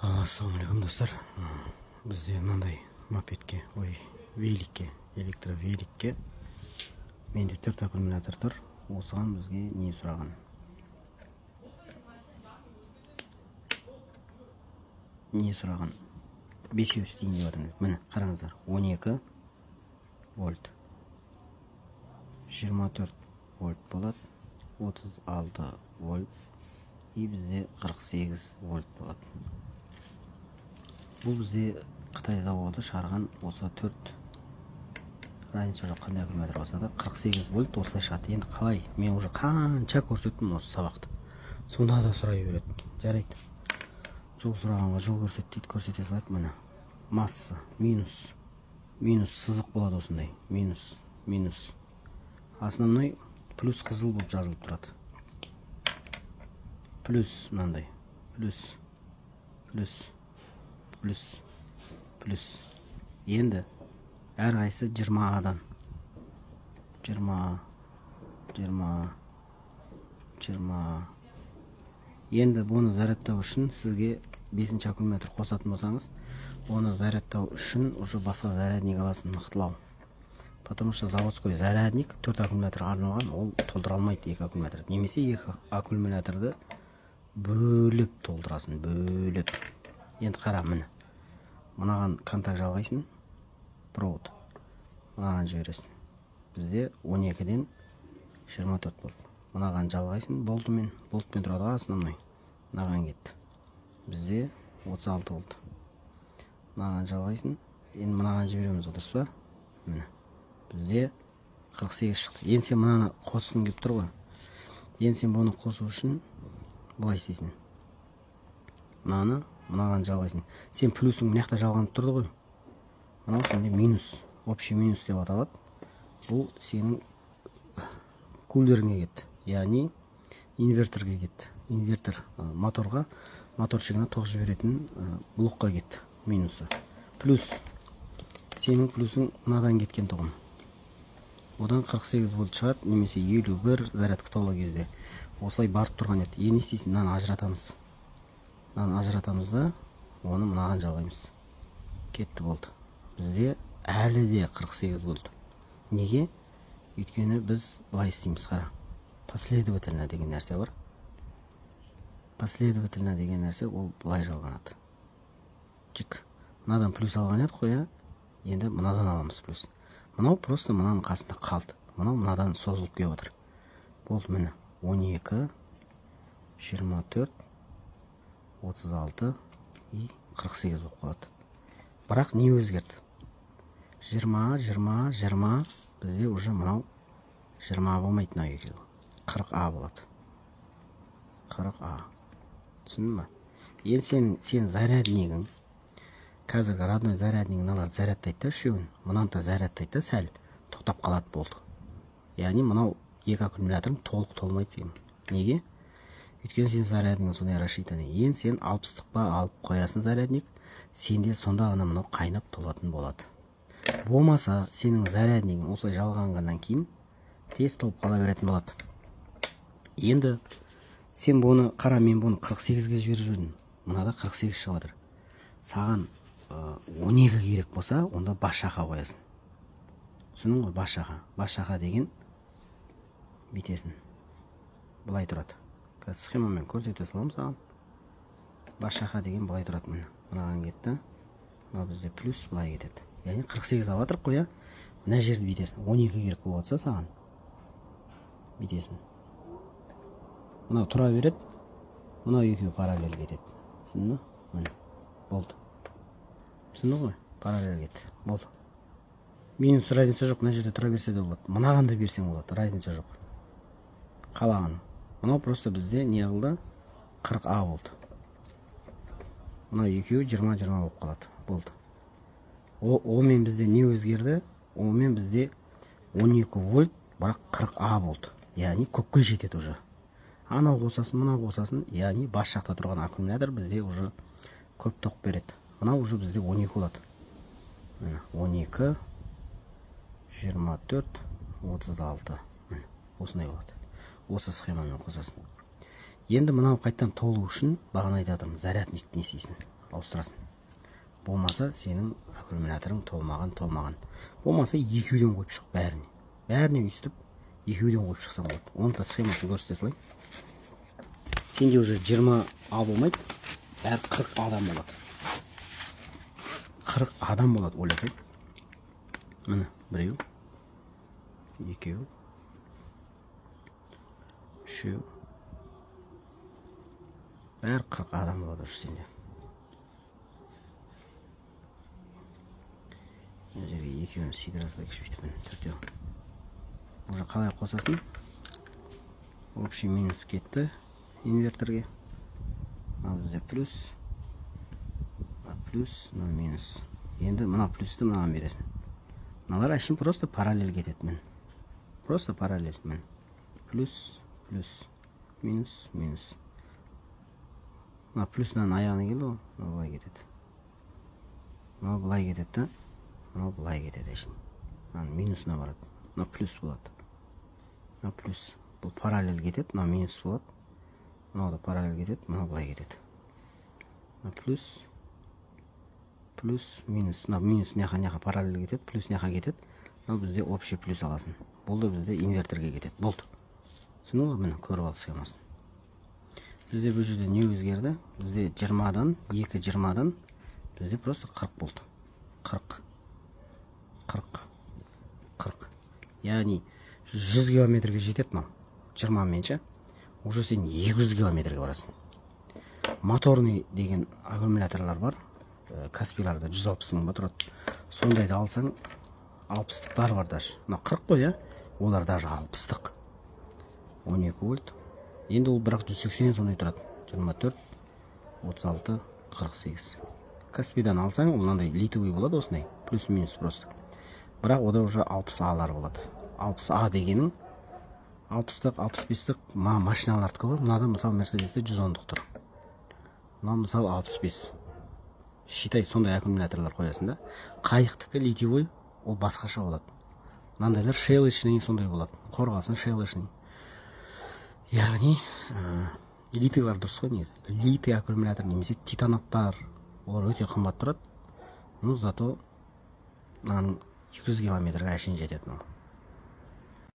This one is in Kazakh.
Ассалаумалейкум достар. Бізде мынандай мопедке, великке, электровеликке менде 4 аккумулятор тұр. Осыған бізге не сұраған? Не сұраған? 5 істейін деп жатырмын. Міне, қараңыздар. 12 вольт. 24 вольт болады. 36 вольт. И бізде 48 вольт болады. Бұл бізде Қытай заводы шығарған осы 4 разница жоқ, қандай аккумулятор болса да 48 вольт осылай шығады. Енді қалай? Мен уже қанша көрсеттім осы сабақты. Сонда да сұрай береді. Жарайды. Жол сұрағанға жол көрсет дейді, көрсете салайық. Міне масса минус сызық болады осындай. Минус. Основной плюс қызыл болып жазылып тұрады. Плюс мынандай. Плюс. Енді әр қайсы 20-дан. 20. Енді бұны зарядтау үшін сізге 5-ші аккумулятор қосатын болсаңыз, оны зарядтау үшін уже басқа зарядник аласын, мықтылау. Потому что заводской зарядник 4 аккумуляторға арналған, ол толтыра алмайды 2 аккумулятор. Немесе 2 аккумуляторды бөліп толтырасын, бөліп. Енді қара, міне. Мынаған контакт жалғайсың, провод. Мынаған жібересің. Бізде 12-ден 24 болды. Мынаған жалғайсың, болтпен тұрады, основной. Мынаған кетті. Бізде 36 болды. Мынаған жалғайсың, енді мынаған жібереміз, дұрыс па? Міне. Бізде 48 шықты. Енді сен мынаны қосқың келіп тұр ғой. Енді сен бұны қосу үшін былай істейсің. Мынаған жалғайсың. Сен плюсың мына жақта жалғанып тұрды ғой. Мынау сенде минус, общий минус деп аталады. Бұл сенің кулеріңе кетті. Яғни инверторға кетті. Инвертор моторға, моторчигіне ток жіберетін блокқа кетті минусы. Плюс сенің плюсың мынадан кеткен тұғын. Одан 48 вольт шығады, немесе 51 зарядка толы кезде. Осылай барып тұрған еді. Енді істейсің, мынаны ажыратамыз. Да, оны мынаған жалғаймыз. Кетті болды. Бізде әлі де 48 вольт. Неге? Өйткені біз былай істейміз, қара. Последовательно деген нәрсе бар. Последовательно деген нәрсе ол былай жалғанады. Чик. Мынадан плюс алған еді қоя. Енді мынадан аламыз плюс. Мынау просто мынаның қасында қалды. Мынадан созылып келіп отыр. Болды, міне. 12, 24, 36 и 48 болып қалады. Бірақ не өзгерді? 20 бізде уже мынау 20 болмайды, мынау екеуі. 40А болады. 40А. Түсіндің ба? Енді сен заряднигің, қазіргі родной заряднигін алады, зарядтайды, үшеуін. Мұнан да зарядтайды, сәл тоқтап қалады болды. Яғни мынау 2 аккумуляторың толық толмайды сен. Неге? Өйткені сен заряднигің сондай рассчитаны. Енді сен 60-қа алып қоясың зарядник, сенде сонда ғана мынау қайнап толатын болады. Болмаса, сенің заряднигің осылай жалғанғаннан кейін тез толып қала беретін болады. Енді сен бұны қара, мен бұны 48-ге жіберіп жүрдім. Мынада 48 шығып жатыр. Саған 12 керек болса, онда бас жаққа қоясың. Түсінің ғой, бас жаққа. Бас жаққа деген битесін. Былай тұрады. Схемамен көрсете салам саған. Бас жаққа деген былай тұрады. Мынаған кетті. Мына бізде плюс былай кетеді. Яғни 48 алып жатыр қоя. Мына жерді битесін. 12 керек болып жатса саған. Битесін. Мынау тұра береді. Мынау екеуі параллель кетеді. Түсіндің бе? Болды. Түсіндің ғой? Параллель кетті. Болды. Минус разница жоқ. Мына жерде тұра берсе де болады. Мынаған да берсең болады. Разница жоқ. Қалаған. Мынау просто бізде не қылды? 40А болды. Мынау екеуі 20 болып қалады. Болды. Омен бізде не өзгерді? Омен бізде 12 вольт, бірақ 40А болды. Яғни көпке жетеді уже. Анау қосасын, мынау қосасын, яғни бас жақта тұрған аккумулятор бізде уже көп ток береді. Мынау уже бізде 12 болады. 12, 24, 36. Осындай болады. Осы схемамен қосасын. Енді мынау қайттан толу үшін бағана айтып жатырмын, зарядник не істейсің. ауыстырасың. Болмаса сенің аккумуляторың толмаған. Болмаса екеуден қойып шық бәріне өйстіп екеуден қойып шықсаң болады. Оны да схемасын көрсете салайын. Сенде уже 20 А болмайды, бәрі 40 адам болады. 40 адам болады, ойласай. Міне, біреу, екеу, үшеу, бәрі 40 адам болады уже сенде. Мына жерге екеуін сидыра салайық, сөйтіп міне төртеу. Уже қалай қосасың? Общий минус кетті инверторге. Мына бізде плюс, мына минус. Енді мына плюсті мынаған бересің. Мыналар әшейін просто параллель кетеді мен. Просто параллель мен. Плюс, минус. Мына плюсынан аяғына келді ғой, мына былай кетеді. Мына былай кетеді да, мына былай кетеді әшейін. Мына минусына барады. Мына плюс болады. Мына плюс. Бұл параллель кетеді, мына минус болады. Мына да параллель кетеді, мына былай кетеді. Мына плюс, минус. Мына минус неқа параллель кетеді, плюс неқа кетеді. Мына бізде общий плюс аласың. Болды бізде инверторге кетеді. Болды. Түсіндің ғой, міне көріп ал схемасын. Бізде бұл жерде не өзгерді? Бізде 20-дан, 20-дан бізде просто 40 болды. 40. Яғни 100 километрге жетеді мынау. 20 менше. Уже сен 200 километрге барасың. Моторный деген аккумуляторлар бар. Каспиларда 160 мың ба тұрады. Сондайды алсаң 60-тықтар бар даже. Мына 40 қой, я? Олар даже 60-тық. 12 вольт. Енді ол бірақ 180 сондай тұрады. 24, 36, 48. Каспидан алсаң, ол мынандай литовый болады осындай. Плюс-минус просто. Бірақ ода уже 60 А-лар болады. 60 А дегенің 60-тық, 65-тық машиналардікі бар. Мынада мысалы Мерседесте 110-тық тұр. Мына мысалы 65. Считай, сондай аккумуляторлар қоясың да. Қайықтікі литивой, ол басқаша болады. Мынандайлар шейлочный сондай болады. Қорғасын шейлочный. Яғни литыйлар дұрыс қой негізі. Литый аккумулятор немесе титанаттар, олар өте қымбат тұрады. Но зато 200 километрге әшейін жетеді.